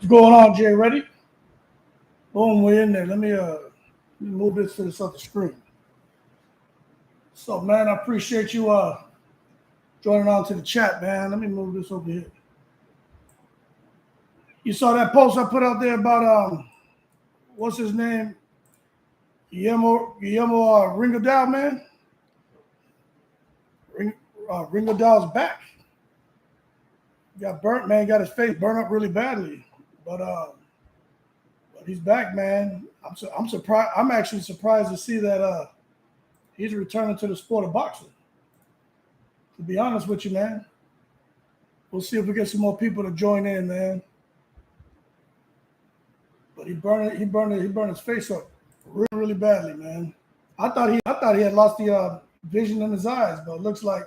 What's going on, Jay? Ready? Boom, we're in there. Let me move this to this other screen. So, man, I appreciate you joining on to the chat, man. Let me move this over here. You saw that post I put out there about what's his name? Guillermo Ringodal, man. Ringodal's back. Got burnt, man. Got his face burned up really badly, but he's back, man. I'm surprised. I'm actually surprised to see that he's returning to the sport of boxing. To be honest with you, man. We'll see if we get some more people to join in, man. But he burned his face up really, really badly, man. I thought he had lost the vision in his eyes, but it looks like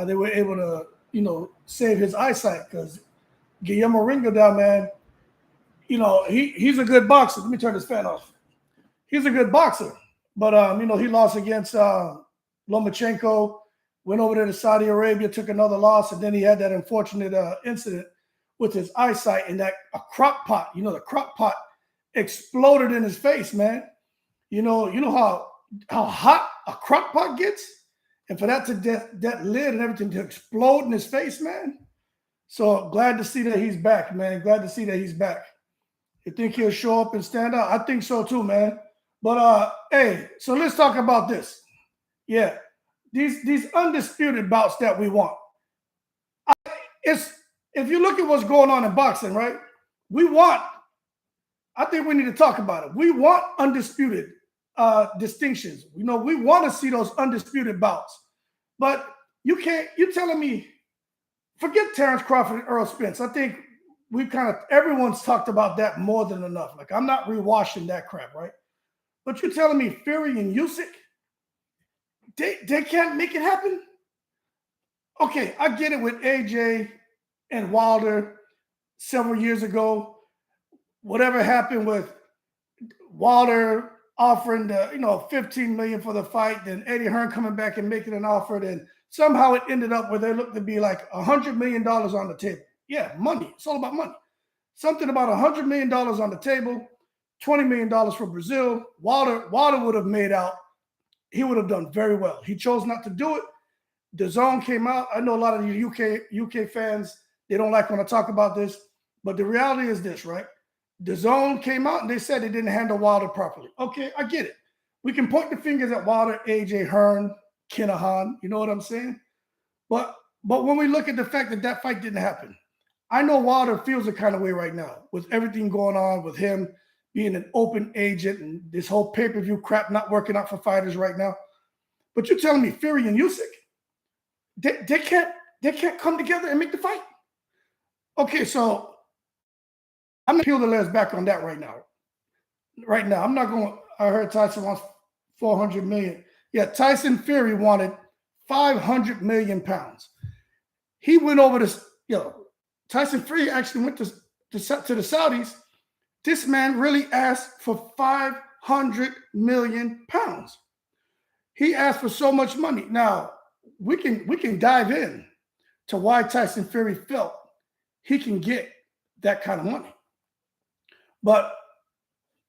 they were able to, save his eyesight, because Guillermo Ringodal, man, he's a good boxer. Let me turn this fan off. He's a good boxer, but he lost against Lomachenko, went over there to Saudi Arabia, took another loss, and then he had that unfortunate incident with his eyesight, and that a crock pot, the crock pot exploded in his face, man. You know how hot a crock pot gets, and for that that lid and everything to explode in his face, man. So glad to see that he's back, man. Glad to see that he's back. You think he'll show up and stand out? I think so too, man. But hey, so let's talk about this. Yeah, these undisputed bouts that we want. If you look at what's going on in boxing, right? I think we need to talk about it. We want undisputed distinctions. We want to see those undisputed bouts. But you're telling me, forget Terrence Crawford and Earl Spence. I think everyone's talked about that more than enough. Like, I'm not rewashing that crap, right? But you're telling me Fury and Usyk, they can't make it happen? Okay, I get it with AJ and Wilder several years ago. Whatever happened with Wilder offering the $15 million for the fight, then Eddie Hearn coming back and making an offer, then somehow it ended up where they looked to be like $100 million on the table. Yeah, money. It's all about money. Something about $100 million on the table, $20 million for Brazil. Wilder would have made out. He would have done very well. He chose not to do it. DAZN came out. I know a lot of you UK fans, they don't like when I talk about this, but the reality is this, right? DAZN came out and they said they didn't handle Wilder properly. Okay, I get it. We can point the fingers at Wilder, AJ, Hearn, Kinahan. You know what I'm saying? But when we look at the fact that fight didn't happen, I know Wilder feels the kind of way right now with everything going on with him being an open agent and this whole pay-per-view crap not working out for fighters right now. But you're telling me Fury and Usyk, they can't come together and make the fight? Okay, so I'm going to peel the layers back on that right now. Right now, I'm not going. I heard Tyson wants 400 million. Yeah, Tyson Fury wanted 500 million pounds. He went over this. Tyson Fury actually went to the Saudis. This man really asked for 500 million pounds. He asked for so much money. Now we can dive in to why Tyson Fury felt he can get that kind of money. But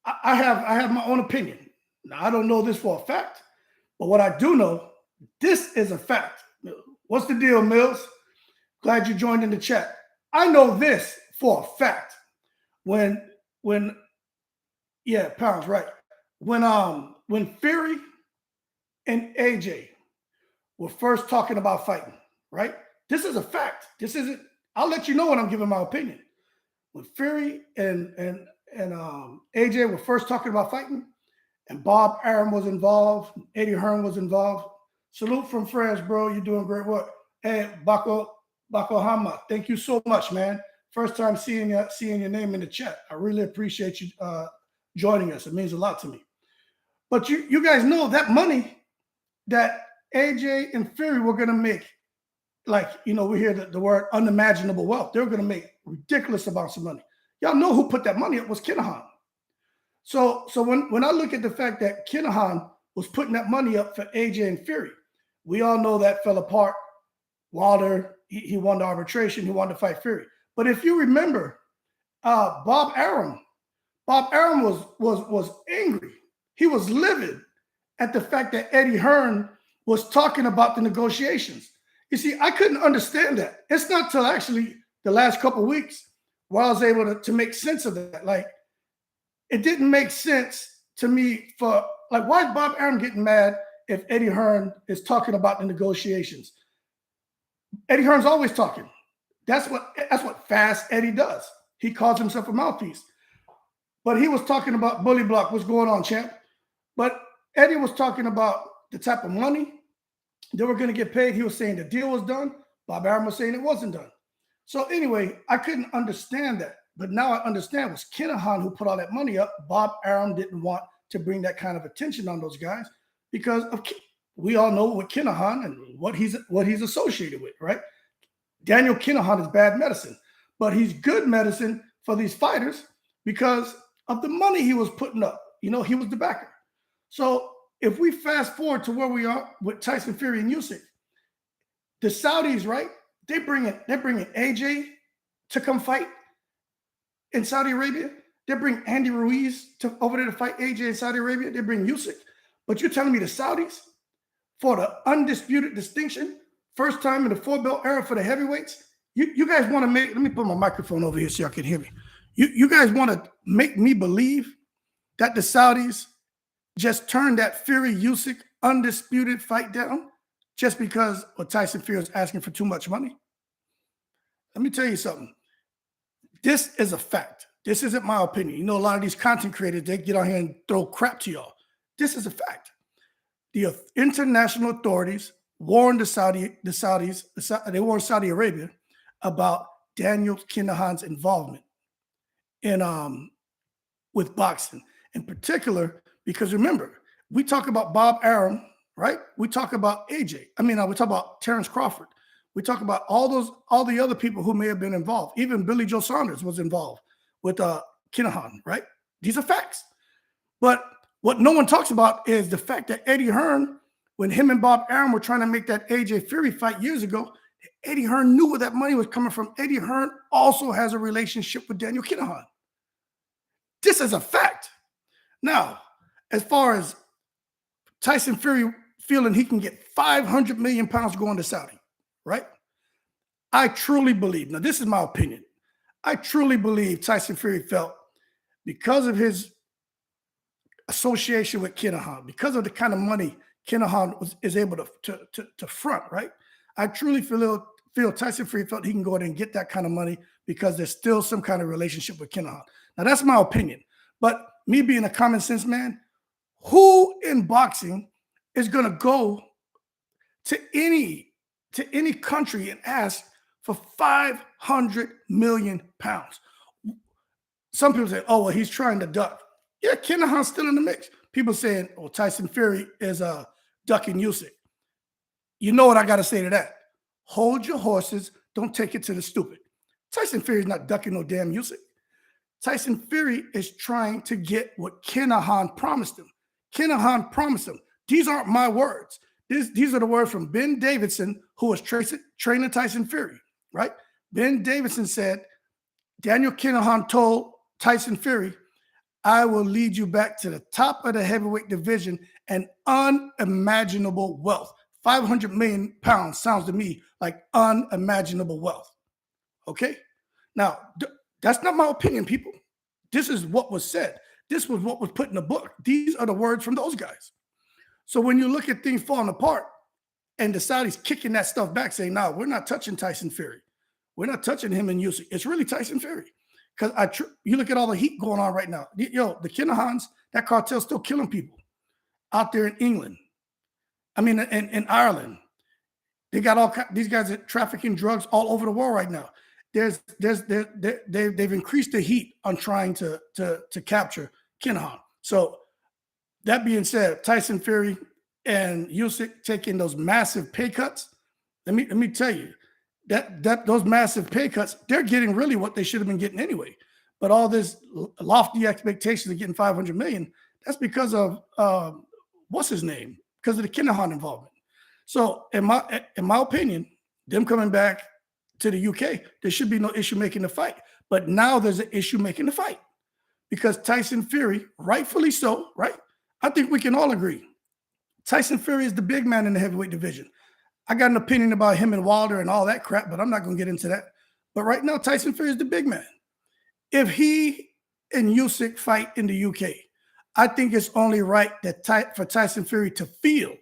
I have my own opinion. Now, I don't know this for a fact, but what I do know, this is a fact. What's the deal, Mills? Glad you joined in the chat. I know this for a fact. When Pounds, right. When Fury and AJ were first talking about fighting, right? This is a fact. This isn't, I'll let you know when I'm giving my opinion. When Fury and AJ were first talking about fighting, and Bob Arum was involved, Eddie Hearn was involved. Salute from France, bro. You're doing great work. Hey, Bako Hama, thank you so much, man. First time seeing your name in the chat. I really appreciate you joining us. It means a lot to me. But you guys know that money that AJ and Fury were going to make, like, we hear the word unimaginable wealth. They were going to make ridiculous amounts of money. Y'all know who put that money up was Kinahan. So when I look at the fact that Kinahan was putting that money up for AJ and Fury, we all know that fell apart. Wilder, he won the arbitration. He wanted to fight Fury. But if you remember, Bob Arum. Bob Arum was angry. He was livid at the fact that Eddie Hearn was talking about the negotiations. You see, I couldn't understand that. It's not till actually the last couple of weeks where I was able to make sense of that. Like, it didn't make sense to me for, like, why is Bob Arum getting mad if Eddie Hearn is talking about the negotiations? Eddie Hearn's always talking. That's what Fast Eddie does. He calls himself a mouthpiece. But he was talking about Bully Block. What's going on, champ? But Eddie was talking about the type of money they were going to get paid. He was saying the deal was done. Bob Arum was saying it wasn't done. So anyway, I couldn't understand that. But now I understand it was Kinahan who put all that money up. Bob Arum didn't want to bring that kind of attention on those guys because of, we all know what Kinahan and what he's associated with, right? Daniel Kinahan is bad medicine, but he's good medicine for these fighters because of the money he was putting up. You know, he was the backer. So if we fast forward to where we are with Tyson Fury and Usyk, the Saudis, right? They're bringing AJ to come fight in Saudi Arabia. They bring Andy Ruiz over there to fight AJ in Saudi Arabia. They bring Usyk. But you're telling me the Saudis, for the undisputed distinction, first time in the four-belt era for the heavyweights, you guys want to make, let me put my microphone over here so y'all can hear me. You guys want to make me believe that the Saudis just turned that Fury-Usyk undisputed fight down just because Tyson Fury is asking for too much money? Let me tell you something. This is a fact. This isn't my opinion. You know, a lot of these content creators, they get on here and throw crap to y'all. This is a fact. The international authorities warned they warned Saudi Arabia about Daniel Kinahan's involvement in with boxing, in particular, because remember, we talk about Bob Arum, right? We talk about AJ. we talk about Terrence Crawford. We talk about all the other people who may have been involved. Even Billy Joe Saunders was involved with Kinahan, right? These are facts. But what no one talks about is the fact that Eddie Hearn, when him and Bob Arum were trying to make that AJ Fury fight years ago, Eddie Hearn knew where that money was coming from. Eddie Hearn also has a relationship with Daniel Kinahan. This is a fact. Now, as far as Tyson Fury feeling he can get 500 million pounds going to Saudi, right? I truly believe, now this is my opinion, I truly believe Tyson Fury felt because of his association with Kinahan, because of the kind of money Kinahan is able to front, right? I truly feel Tyson Fury felt he can go ahead and get that kind of money because there's still some kind of relationship with Kinahan. Now, that's my opinion. But me being a common sense man, who in boxing is going to go to any country and ask for 500 million pounds? Some people say, oh, well, he's trying to duck. Yeah, Kinahan's still in the mix. People saying, oh, Tyson Fury is ducking Usyk. You know what I got to say to that? Hold your horses. Don't take it to the stupid. Tyson Fury's not ducking no damn Usyk. Tyson Fury is trying to get what Kinahan promised him. Kinahan promised him. These aren't my words. These are the words from Ben Davidson, who was training Tyson Fury, right? Ben Davidson said, Daniel Kinahan told Tyson Fury, I will lead you back to the top of the heavyweight division and unimaginable wealth. 500 million pounds sounds to me like unimaginable wealth. Okay? Now, that's not my opinion, people. This is what was said. This was what was put in the book. These are the words from those guys. So when you look at things falling apart and the Saudis kicking that stuff back, saying, no, we're not touching Tyson Fury. We're not touching him and Usyk. It's really Tyson Fury. Because you look at all the heat going on right now. Yo, the Kinahans, that cartel's still killing people out there in England. In Ireland. They got these guys are trafficking drugs all over the world right now. They've increased the heat on trying to capture Kinahan. So that being said, Tyson Fury and Usyk taking those massive pay cuts. Let me tell you that those massive pay cuts, they're getting really what they should have been getting anyway. But all this lofty expectations of getting 500 million, that's because of what's his name? Because of the Kinahan involvement. So in my opinion, them coming back to the UK, there should be no issue making the fight. But now there's an issue making the fight because Tyson Fury, rightfully so, right? I think we can all agree. Tyson Fury is the big man in the heavyweight division. I got an opinion about him and Wilder and all that crap, but I'm not going to get into that. But right now, Tyson Fury is the big man. If he and Usyk fight in the UK, I think it's only right that for Tyson Fury to feel,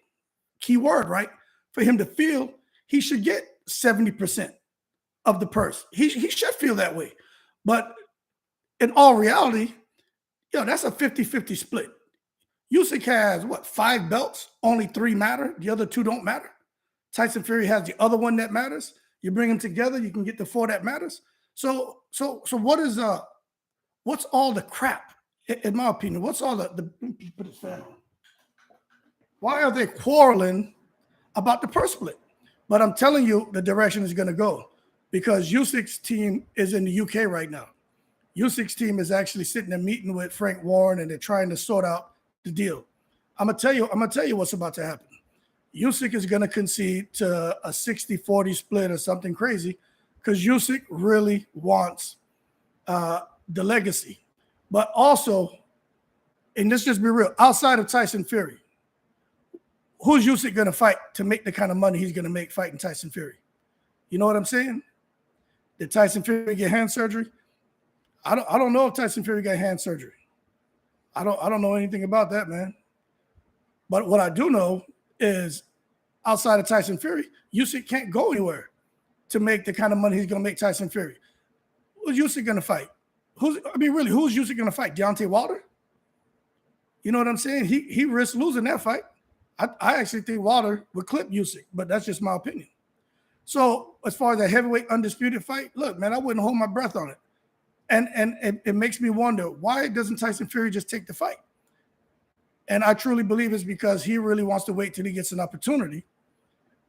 key word, right? For him to feel, he should get 70% of the purse. He should feel that way. But in all reality, that's a 50-50 split. Usyk has, 5 belts? Only 3 matter. The other 2 don't matter. Tyson Fury has the other one that matters. You bring them together, you can get the 4 that matters. So what's all the crap, in my opinion? What's all the put his fan on. Why are they quarreling about the purse split? But I'm telling you the direction is going to go because Usyk's team is in the UK right now. Usyk's team is actually sitting there meeting with Frank Warren and they're trying to sort out the deal. I'm gonna tell you what's about to happen. Usyk is going to concede to a 60-40 split or something crazy because Usyk really wants the legacy. But also, and let's just be real, outside of Tyson Fury, who's Usyk going to fight to make the kind of money he's going to make fighting Tyson Fury? You know what I'm saying? Did Tyson Fury get hand surgery? I don't know if Tyson Fury got hand surgery. I don't know anything about that, man. But what I do know is outside of Tyson Fury, Usyk can't go anywhere to make the kind of money he's going to make Tyson Fury. Who's Usyk going to fight? Who's Usyk going to fight? Deontay Wilder? You know what I'm saying? He risks losing that fight. I actually think Wilder would clip Usyk, but that's just my opinion. So as far as a heavyweight undisputed fight, look, man, I wouldn't hold my breath on it. And it makes me wonder, why doesn't Tyson Fury just take the fight? And I truly believe it's because he really wants to wait till he gets an opportunity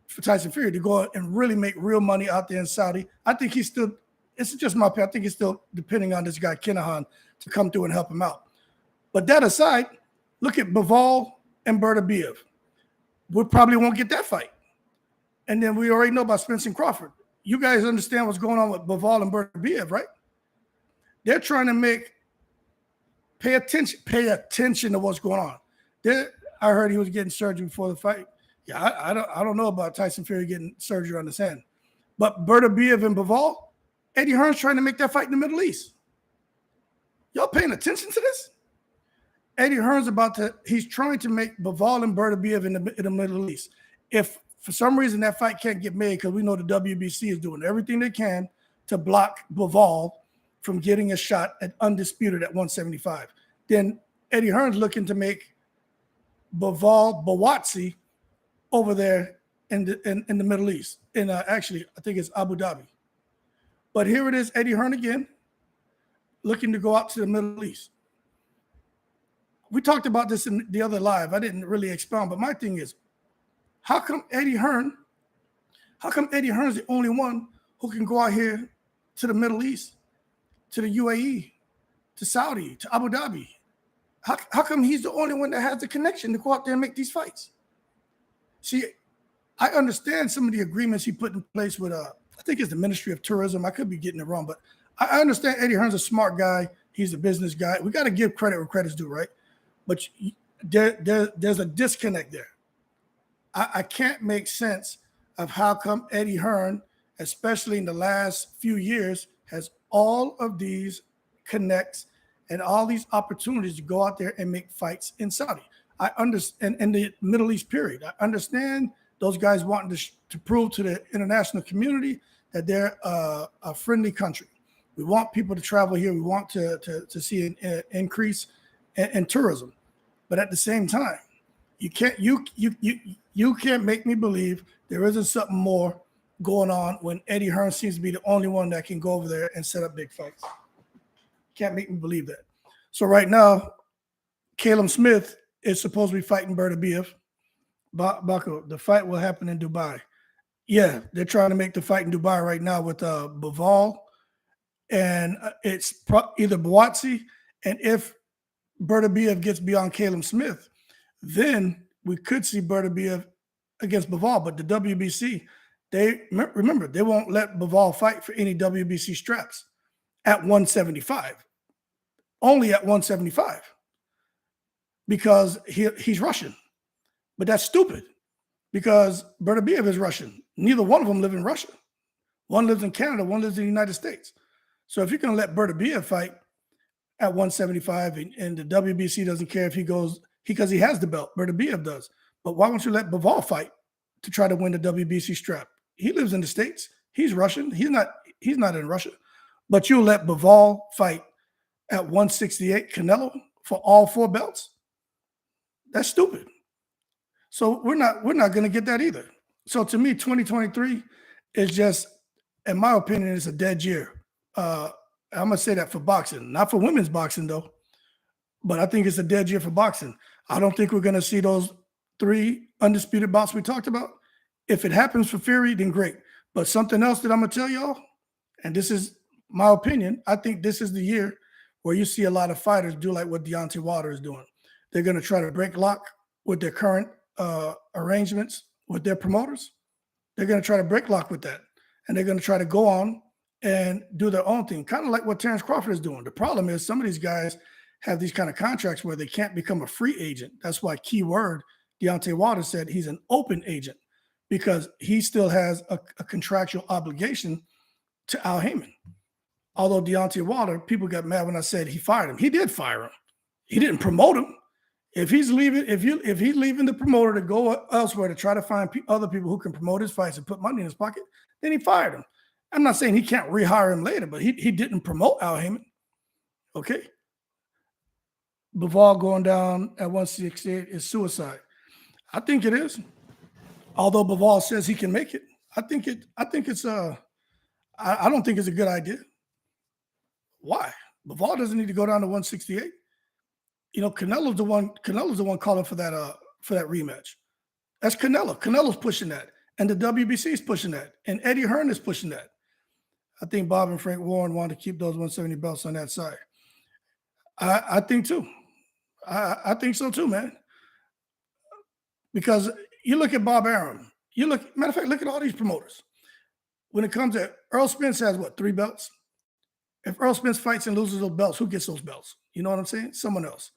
for Tyson Fury to go and really make real money out there in Saudi. I think he's still, it's just my opinion, I think he's still depending on this guy, Kinahan, to come through and help him out. But that aside, look at Bivol and BETERBIEV. We probably won't get that fight. And then we already know about Spence and Crawford. You guys understand what's going on with Bivol and BETERBIEV, right? They're trying to pay attention to what's going on. I heard he was getting surgery before the fight. Yeah, I don't know about Tyson Fury getting surgery on his hand. But BETERBIEV and Bivol, Eddie Hearn's trying to make that fight in the Middle East. Y'all paying attention to this? Eddie Hearn's he's trying to make Bivol and BETERBIEV in the Middle East. If for some reason that fight can't get made, because we know the WBC is doing everything they can to block Bivol from getting a shot at undisputed at 175, then Eddie Hearn's looking to make Bivol Bawatsi over there in the Middle East. Actually, I think it's Abu Dhabi. But here it is, Eddie Hearn again, looking to go out to the Middle East. We talked about this in the other live. I didn't really expound, but my thing is, how come Eddie Hearn's the only one who can go out here to the Middle East, to the UAE, to Saudi, to Abu Dhabi? How come he's the only one that has the connection to go out there and make these fights? See, I understand some of the agreements he put in place with, I think it's the Ministry of Tourism. I could be getting it wrong, but I understand Eddie Hearn's a smart guy. He's a business guy. We got to give credit where credit's due, right? But there's a disconnect there. I can't make sense of how come Eddie Hearn, especially in the last few years, has all of these connects and all these opportunities to go out there and make fights in Saudi. I understand in the Middle East period. I understand those guys wanting to prove to the international community that they're a friendly country. We want people to travel here. We want to see an increase in tourism. But at the same time, you can't make me believe there isn't something more going on when Eddie Hearn seems to be the only one that can go over there and set up big fights. Can't make me believe that. So right now, Caleb Smith is supposed to be fighting BETERBIEV. Baco, the fight will happen in Dubai. Yeah, they're trying to make the fight in Dubai right now with Bivol, and it's either Bawatsi, and if BETERBIEV gets beyond Caleb Smith, then we could see BETERBIEV against Bivol. But the WBC, they won't let Bivol fight for any WBC straps. at 175, only at 175, because he's Russian. But that's stupid, because BETERBIEV is Russian. Neither one of them live in Russia. One lives in Canada, one lives in the United States. So if you're going to let BETERBIEV fight at 175 and the WBC doesn't care if he goes, because he has the belt, BETERBIEV does. But why won't you let Bivol fight to try to win the WBC strap? He lives in the States. He's Russian. He's not in Russia. But you'll let Bivol fight at 168, Canelo, for all 4 belts? That's stupid. So we're not going to get that either. So to me, 2023 is just, in my opinion, it's a dead year. I'm going to say that for boxing, not for women's boxing though, but I think it's a dead year for boxing. I don't think we're going to see those 3 undisputed bouts we talked about. If it happens for Fury, then great. But something else that I'm going to tell y'all, and this is my opinion, I think this is the year where you see a lot of fighters do like what Deontay Wilder is doing. They're going to try to break lock with their current arrangements with their promoters. They're going to try to break lock with that. And they're going to try to go on and do their own thing, kind of like what Terrence Crawford is doing. The problem is some of these guys have these kind of contracts where they can't become a free agent. That's why keyword Deontay Wilder said he's an open agent, because he still has a contractual obligation to Al Heyman. Although Deontay Wilder, people got mad when I said he fired him. He did fire him. He didn't promote him. If he's leaving, if he's leaving the promoter to go elsewhere to try to find other people who can promote his fights and put money in his pocket, then he fired him. I'm not saying he can't rehire him later, but he didn't promote Al Heyman. Okay. Bivol going down at 168 is suicide. I think it is. Although Bivol says he can make it, I don't think it's a good idea. Why? Bivol doesn't need to go down to 168. You know, Canelo's the one calling for that rematch. That's Canelo. Canelo's pushing that. And the WBC is pushing that. And Eddie Hearn is pushing that. I think Bob and Frank Warren want to keep those 170 belts on that side. I think too. I think so too, man. Because you look at Bob Arum. Matter of fact, look at all these promoters. When it comes to Earl Spence has what, 3 belts? If Earl Spence fights and loses those belts, who gets those belts? You know what I'm saying? Someone else.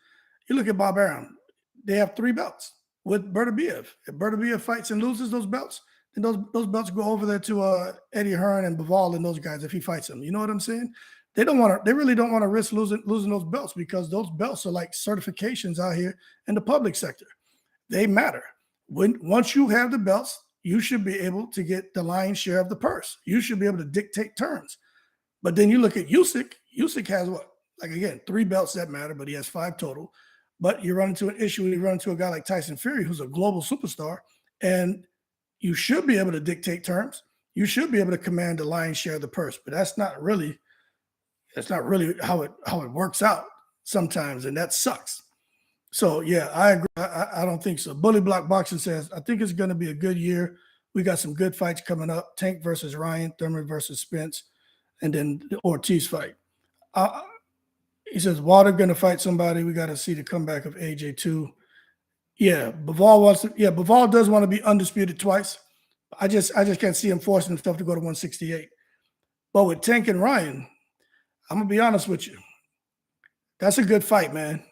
You look at Bob Arum. They have 3 belts with BETERBIEV. If BETERBIEV fights and loses those belts, then those belts go over there to Eddie Hearn and Bivol and those guys if he fights them. You know what I'm saying? They really don't want to risk losing those belts, because those belts are like certifications out here in the public sector. They matter. Once you have the belts, you should be able to get the lion's share of the purse. You should be able to dictate terms. But then you look at Usyk. Usyk has what? Like, again, 3 belts that matter, but he has 5 total. But you run into an issue when you run into a guy like Tyson Fury, who's a global superstar, and you should be able to dictate terms. You should be able to command the lion's share of the purse. But that's not really how it works out sometimes, and that sucks. So yeah, I agree. I don't think so. Bully Block Boxing says, I think it's going to be a good year. We got some good fights coming up. Tank versus Ryan, Thurman versus Spence, and then the Ortiz fight. He says, Wilder going to fight somebody. We got to see the comeback of AJ too. Yeah, Bivol does want to be undisputed twice. I just can't see him forcing himself to go to 168. But with Tank and Ryan, I'm gonna be honest with you. That's a good fight, man.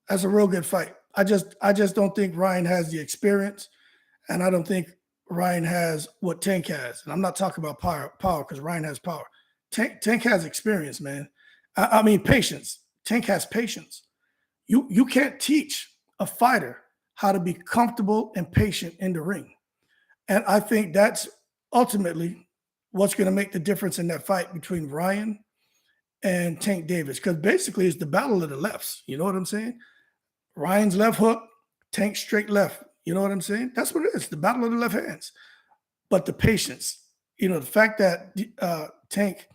That's a real good fight. I just don't think Ryan has the experience, and I don't think Ryan has what Tank has. And I'm not talking about power because Ryan has power. Tank has experience, man. I mean patience. Tank has patience. You can't teach a fighter how to be comfortable and patient in the ring. And I think that's ultimately what's going to make the difference in that fight between Ryan and Tank Davis, because basically it's the battle of the lefts. You know what I'm saying? Ryan's left hook, Tank straight left. You know what I'm saying? That's what it is, the battle of the left hands. But the patience, the fact that Tank,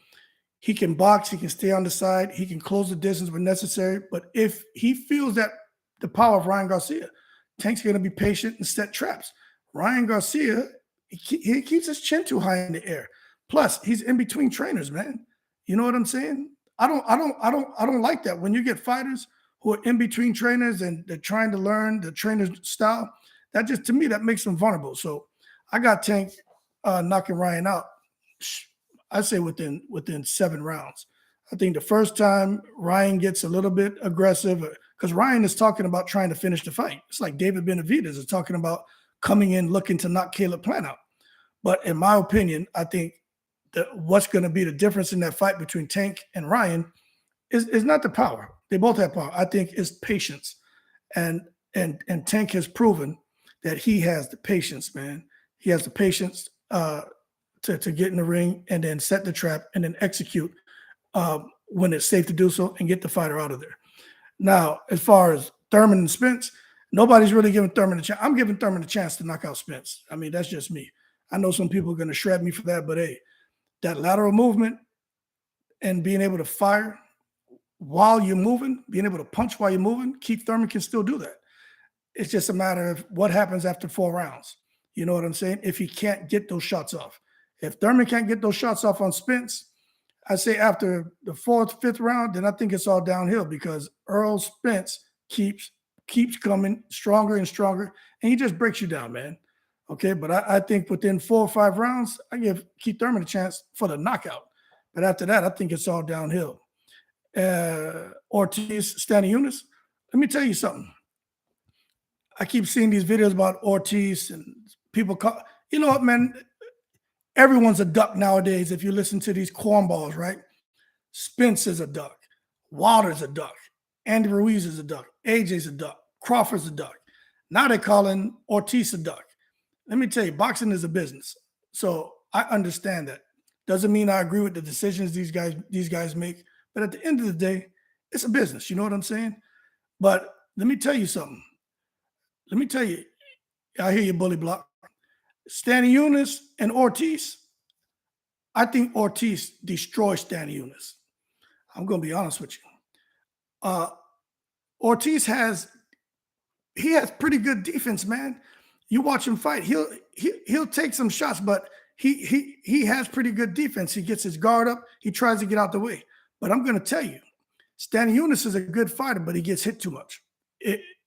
he can box, he can stay on the side, he can close the distance when necessary. But if he feels that the power of Ryan Garcia, Tank's going to be patient and set traps. Ryan Garcia, he keeps his chin too high in the air. Plus, he's in between trainers, man. You know what I'm saying? I don't like that. When you get fighters who are in between trainers and they're trying to learn the trainer's style, that just, to me, that makes them vulnerable. So I got Tank knocking Ryan out, I'd say within 7 rounds. I think the first time Ryan gets a little bit aggressive, because Ryan is talking about trying to finish the fight. It's like David Benavidez is talking about coming in looking to knock Caleb Plant out. But in my opinion, I think that what's going to be the difference in that fight between Tank and Ryan is not the power. They both have power. I think it's patience. And Tank has proven that he has the patience, man. He has the patience to get in the ring and then set the trap and then execute when it's safe to do so and get the fighter out of there. Now, as far as Thurman and Spence, nobody's really giving Thurman a chance. I'm giving Thurman a chance to knock out Spence. I mean, that's just me. I know some people are going to shred me for that, but hey, that lateral movement and being able to fire while you're moving, being able to punch while you're moving, Keith Thurman can still do that. It's just a matter of what happens after 4 rounds. You know what I'm saying? If he can't get those shots off. If Thurman can't get those shots off on Spence, I say after the 4th, 5th round, then I think it's all downhill because Earl Spence keeps coming stronger and stronger, and he just breaks you down, man. Okay, but I think within 4 or 5 rounds, I give Keith Thurman a chance for the knockout. But after that, I think it's all downhill. Ortiz, Stanionis, let me tell you something. I keep seeing these videos about Ortiz and people call, you know what, man? Everyone's a duck nowadays if you listen to these cornballs, right? Spence is a duck. Wilder's a duck. Andy Ruiz is a duck. AJ's a duck. Crawford's a duck. Now they're calling Ortiz a duck. Let me tell you, boxing is a business. So I understand that. Doesn't mean I agree with the decisions these guys make. But at the end of the day, it's a business. You know what I'm saying? But let me tell you something. Let me tell you, I hear you, Bully Block. Stanionis and Ortiz, I think Ortiz destroys Stanionis. I'm going to be honest with you. Ortiz has pretty good defense, man. You watch him fight, he'll take some shots, but he has pretty good defense. He gets his guard up. He tries to get out the way. But I'm going to tell you, Stanionis is a good fighter, but he gets hit too much.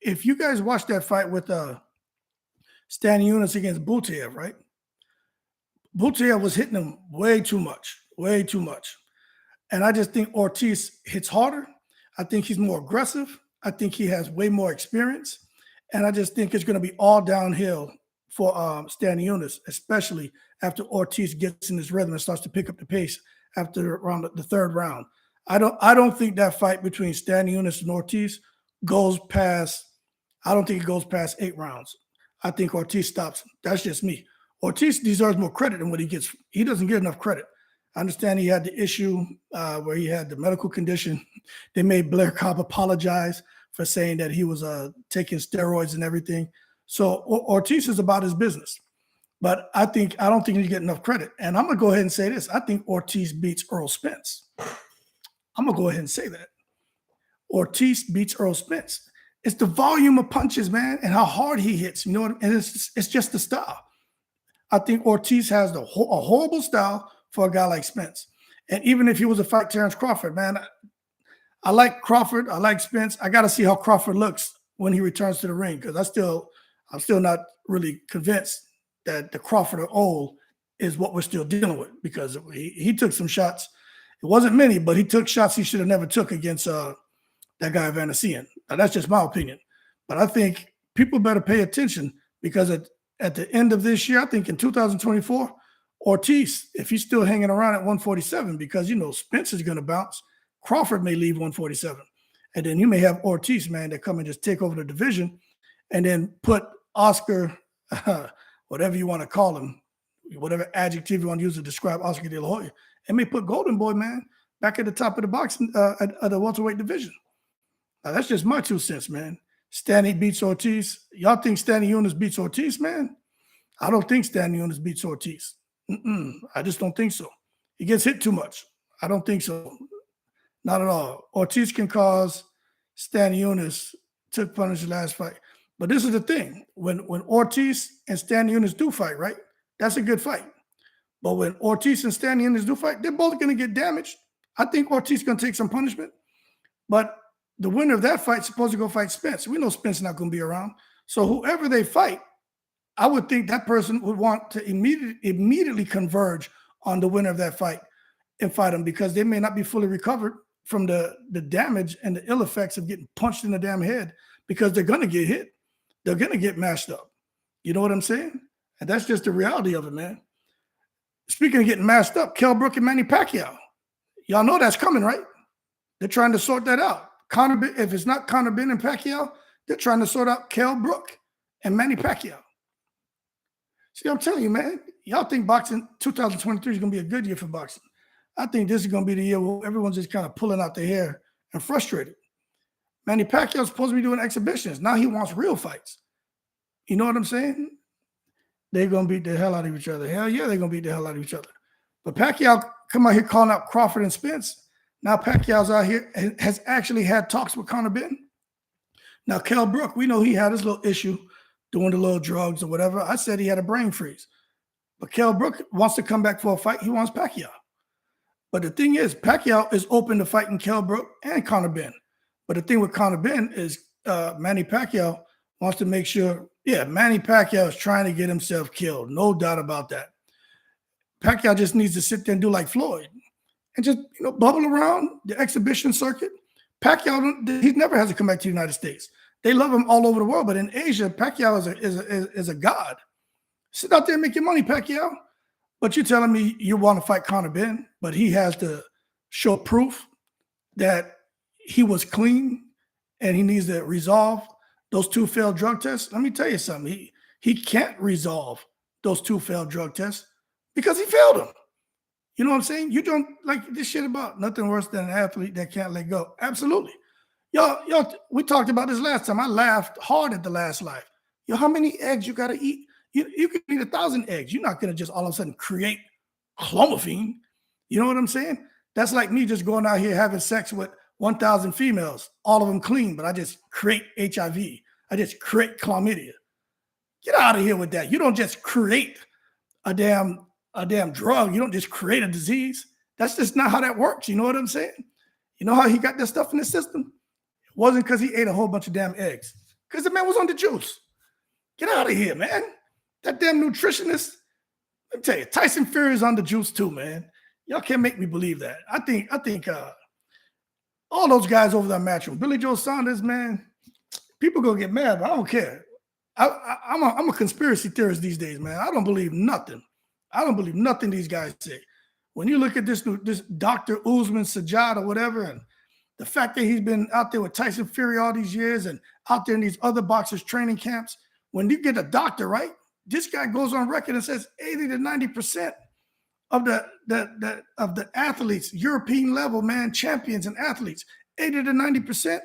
If you guys watch that fight with Stanionis against Butaev, right? Butaev was hitting him way too much. And I just think Ortiz hits harder. I think he's more aggressive. I think he has way more experience. And I just think it's going to be all downhill for Stanionis, especially after Ortiz gets in his rhythm and starts to pick up the pace after around the 3rd round. I don't think that fight between Stanionis and Ortiz goes past, I don't think it goes past 8 rounds. I think Ortiz stops him. That's just me. Ortiz deserves more credit than what he gets. He doesn't get enough credit. I understand he had the issue where he had the medical condition. They made Blair Cobb apologize for saying that he was taking steroids and everything. So Ortiz is about his business. But I don't think he get enough credit. And I'm going to go ahead and say this. I think Ortiz beats Earl Spence. I'm going to go ahead and say that. Ortiz beats Earl Spence. It's the volume of punches, man, and how hard he hits. You know what? And it's just the style. I think Ortiz has a horrible style for a guy like Spence. And even if he was to fight Terrence Crawford, man, I like Crawford. I like Spence. I got to see how Crawford looks when he returns to the ring because I'm still not really convinced that the Crawford of old is what we're still dealing with because he took some shots. It wasn't many, but he took shots he should have never took against that guy Vanessian. Now, that's just my opinion. But I think people better pay attention because at the end of this year, I think in 2024, Ortiz, if he's still hanging around at 147, because, you know, Spence is going to bounce, Crawford may leave 147. And then you may have Ortiz, man, that come and just take over the division and then put Oscar, whatever you want to call him, whatever adjective you want to use to describe Oscar De La Hoya, and may put Golden Boy, man, back at the top of the boxing, at the welterweight division. Now, that's just my 2 cents, man. Stanley beats Ortiz. Y'all think Stanionis beats Ortiz, man? I don't think Stanionis beats Ortiz. I just don't think so. He gets hit too much. I don't think so. Not at all. Ortiz can cause Stanionis took punish the last fight. But this is the thing. When Ortiz and Stanionis do fight, right? That's a good fight. But when Ortiz and Stanionis do fight, they're both going to get damaged. I think Ortiz is going to take some punishment. But the winner of that fight is supposed to go fight Spence. We know Spence is not going to be around. So whoever they fight, I would think that person would want to immediately converge on the winner of that fight and fight him because they may not be fully recovered from the damage and the ill effects of getting punched in the damn head, because they're going to get hit. They're going to get mashed up. You know what I'm saying? And that's just the reality of it, man. Speaking of getting mashed up, Kell Brook and Manny Pacquiao. Y'all know that's coming, right? They're trying to sort that out. If it's not Conor Benn and Pacquiao, they're trying to sort out Kell Brook and Manny Pacquiao. See, I'm telling you, man, y'all think boxing 2023 is going to be a good year for boxing. I think this is going to be the year where everyone's just kind of pulling out their hair and frustrated. Manny Pacquiao's supposed to be doing exhibitions. Now he wants real fights. You know what I'm saying? They're going to beat the hell out of each other. Hell yeah, they're going to beat the hell out of each other. But Pacquiao come out here calling out Crawford and Spence. Now Pacquiao's out here and has actually had talks with Conor Benn. Now Kell Brook, we know he had his little issue doing the little drugs or whatever. I said he had a brain freeze. But Kell Brook wants to come back for a fight. He wants Pacquiao. But the thing is, Pacquiao is open to fighting Kell Brook and Conor Benn. But the thing with Conor Benn is Manny Pacquiao wants to make sure, Manny Pacquiao is trying to get himself killed. No doubt about that. Pacquiao just needs to sit there and do like Floyd and just, bubble around the exhibition circuit. Pacquiao, he never has to come back to the United States. They love him all over the world, but in Asia, Pacquiao is a god. Sit out there and make your money, Pacquiao. But you're telling me you want to fight Conor Benn, but he has to show proof that he was clean and he needs to resolve those 2 failed drug tests. Let me tell you something. He can't resolve those 2 failed drug tests because he failed them. You know what I'm saying? You don't like this shit about nothing worse than an athlete that can't let go. Absolutely. Y'all, we talked about this last time. I laughed hard at the last life. How many eggs you got to eat? You can eat 1,000 eggs. You're not going to just all of a sudden create clomiphene. You know what I'm saying? That's like me just going out here having sex with 1,000 females, all of them clean, but I just create HIV. I just create chlamydia. Get out of here with that. You don't just create a damn drug. You don't just create a disease. That's just not how that works. You know what I'm saying? You know how he got that stuff in the system? It wasn't because he ate a whole bunch of damn eggs. Because the man was on the juice. Get out of here, man. That damn nutritionist, let me tell you, Tyson Fury is on the juice too, man. Y'all can't make me believe that. I think all those guys over that matchroom, Billy Joe Saunders, man, people gonna get mad, but I don't care. I'm a conspiracy theorist these days, man. I don't believe nothing. I don't believe nothing these guys say. When you look at this Dr. Usman Sajjad or whatever, and the fact that he's been out there with Tyson Fury all these years and out there in these other boxers training camps, when you get a doctor, right? This guy goes on record and says 80 to 90% of the athletes, European level, man, champions and athletes, 80 to 90%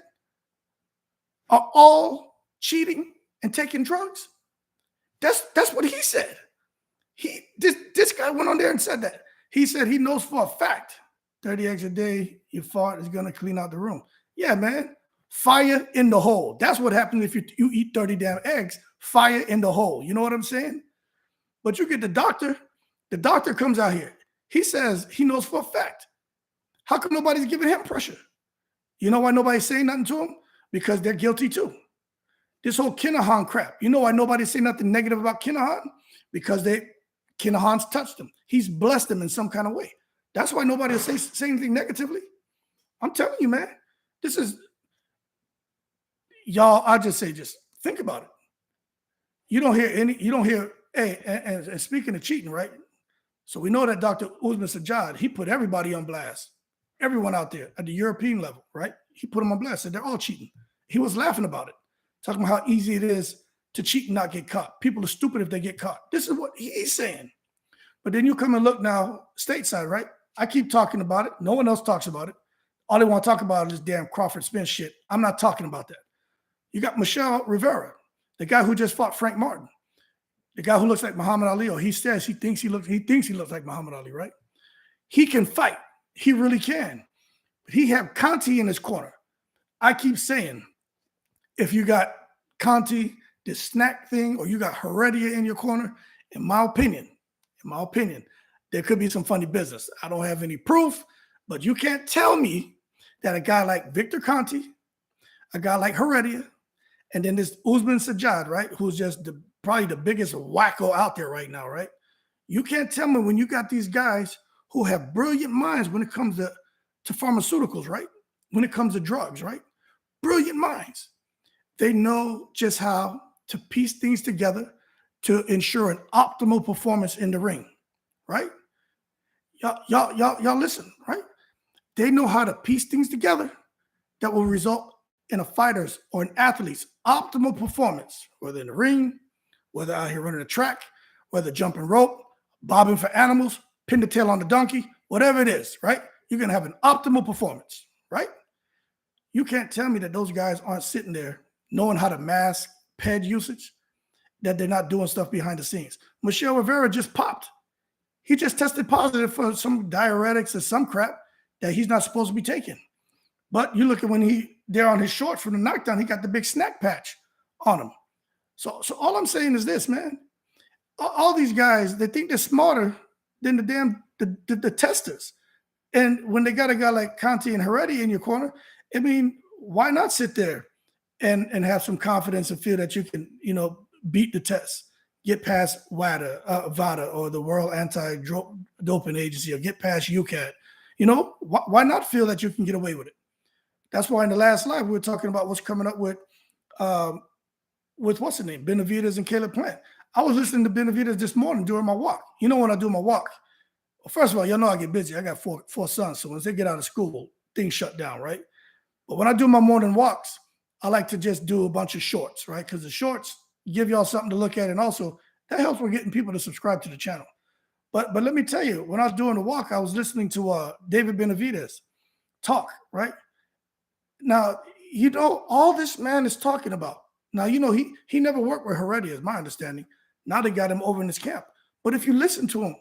are all cheating and taking drugs. That's what he said. This guy went on there and said that. He said he knows for a fact 30 eggs a day, your fart is going to clean out the room. Yeah, man. Fire in the hole. That's what happens if you eat 30 damn eggs. Fire in the hole. You know what I'm saying? But you get the doctor. The doctor comes out here. He says he knows for a fact. How come nobody's giving him pressure? You know why nobody's saying nothing to him? Because they're guilty too. This whole Kinahan crap. You know why nobody's saying nothing negative about Kinahan? Because Kinahan's touched him. He's blessed them in some kind of way. That's why nobody will say anything negatively. I'm telling you, man. This is, y'all, I just say, just think about it. You don't hear, hey, and speaking of cheating, right? So we know that Dr. Usman Sajjad, he put everybody on blast. Everyone out there at the European level, right? He put them on blast, said they're all cheating. He was laughing about it, talking about how easy it is to cheat and not get caught. People are stupid if they get caught. This is what he's saying. But then you come and look now, stateside, right? I keep talking about it. No one else talks about it. All they want to talk about is damn Crawford Spence shit. I'm not talking about that. You got Michelle Rivera, the guy who just fought Frank Martin, the guy who looks like Muhammad Ali, or he says he thinks he looks like Muhammad Ali, right? He can fight. He really can. But he have Conti in his corner. I keep saying, if you got Conti, this snack thing, or you got Heredia in your corner, in my opinion, there could be some funny business. I don't have any proof, but you can't tell me that a guy like Victor Conti, a guy like Heredia, and then this Usman Sajjad, right, who's just probably the biggest wacko out there right now, right? You can't tell me when you got these guys who have brilliant minds when it comes to pharmaceuticals, right? When it comes to drugs, right? Brilliant minds. They know just how to piece things together to ensure an optimal performance in the ring, right? Y'all listen, right? They know how to piece things together that will result in a fighter's or an athlete's optimal performance, whether in the ring, whether out here running a track, whether jumping rope, bobbing for animals, pin the tail on the donkey, whatever it is, right? You're going to have an optimal performance, right? You can't tell me that those guys aren't sitting there knowing how to mask ped usage, that they're not doing stuff behind the scenes. Michelle Rivera just popped. He just tested positive for some diuretics or some crap that he's not supposed to be taking. But you look at when they're on his shorts from the knockdown, he got the big snack patch on him. So all I'm saying is this, man. All these guys, they think they're smarter than the testers. And when they got a guy like Conti and Heredia in your corner, I mean, why not sit there and have some confidence and feel that you can, beat the test, get past VADA or the World Anti-Doping Agency, or get past UCAD? Why not feel that you can get away with it? That's why in the last live we were talking about what's coming up with what's the name, Benavidez and Caleb Plant. I was listening to Benavidez this morning during my walk. When I do my walk, well, first of all, y'all know I get busy. I got four sons, so once they get out of school, things shut down, right? But when I do my morning walks, I like to just do a bunch of shorts, right? Because the shorts give y'all something to look at, and also that helps with getting people to subscribe to the channel. But let me tell you, when I was doing the walk, I was listening to David Benavidez talk, right? Now, all this man is talking about. Now, he never worked with Heredia, is my understanding. Now they got him over in his camp. But if you listen to him,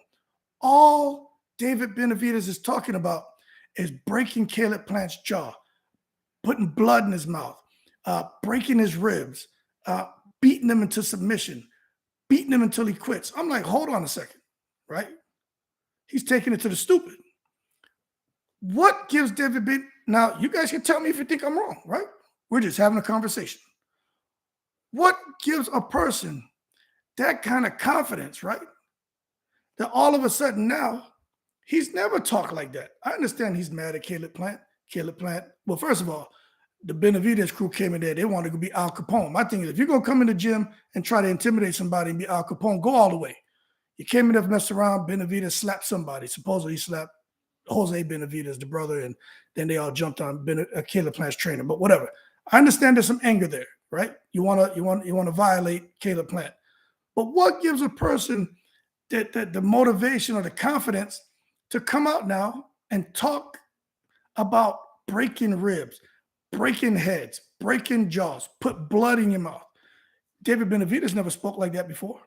all David Benavidez is talking about is breaking Caleb Plant's jaw, putting blood in his mouth, breaking his ribs, beating him into submission, beating him until he quits. I'm like, hold on a second, right? He's taking it to the stupid. What gives David Ben? Now, you guys can tell me if you think I'm wrong, right? We're just having a conversation. What gives a person that kind of confidence, right? That all of a sudden now, he's never talked like that. I understand he's mad at Caleb Plant. Well, first of all, the Benavidez crew came in there. They wanted to be Al Capone. My thing is, if you're going to come in the gym and try to intimidate somebody and be Al Capone, go all the way. You came in there, messed around, Benavidez slapped somebody. Supposedly he slapped Jose Benavidez, the brother, and then they all jumped on Caleb Plant's trainer. But whatever. I understand there's some anger there, right? You want to violate Caleb Plant. But what gives a person the motivation or the confidence to come out now and talk about breaking ribs, breaking heads, breaking jaws, put blood in your mouth? David Benavidez never spoke like that before.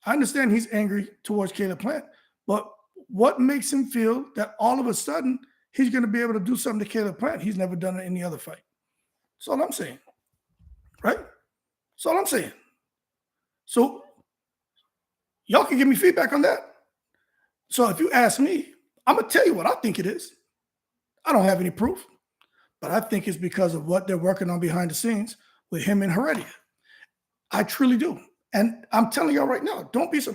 I understand he's angry towards Caleb Plant, but what makes him feel that all of a sudden he's going to be able to do something to Caleb Plant he's never done in any other fight? That's all I'm saying, right? That's all I'm saying. So y'all can give me feedback on that. So if you ask me, I'm going to tell you what I think it is. I don't have any proof, but I think it's because of what they're working on behind the scenes with him and Heredia. I truly do. And I'm telling y'all right now, don't be surprised.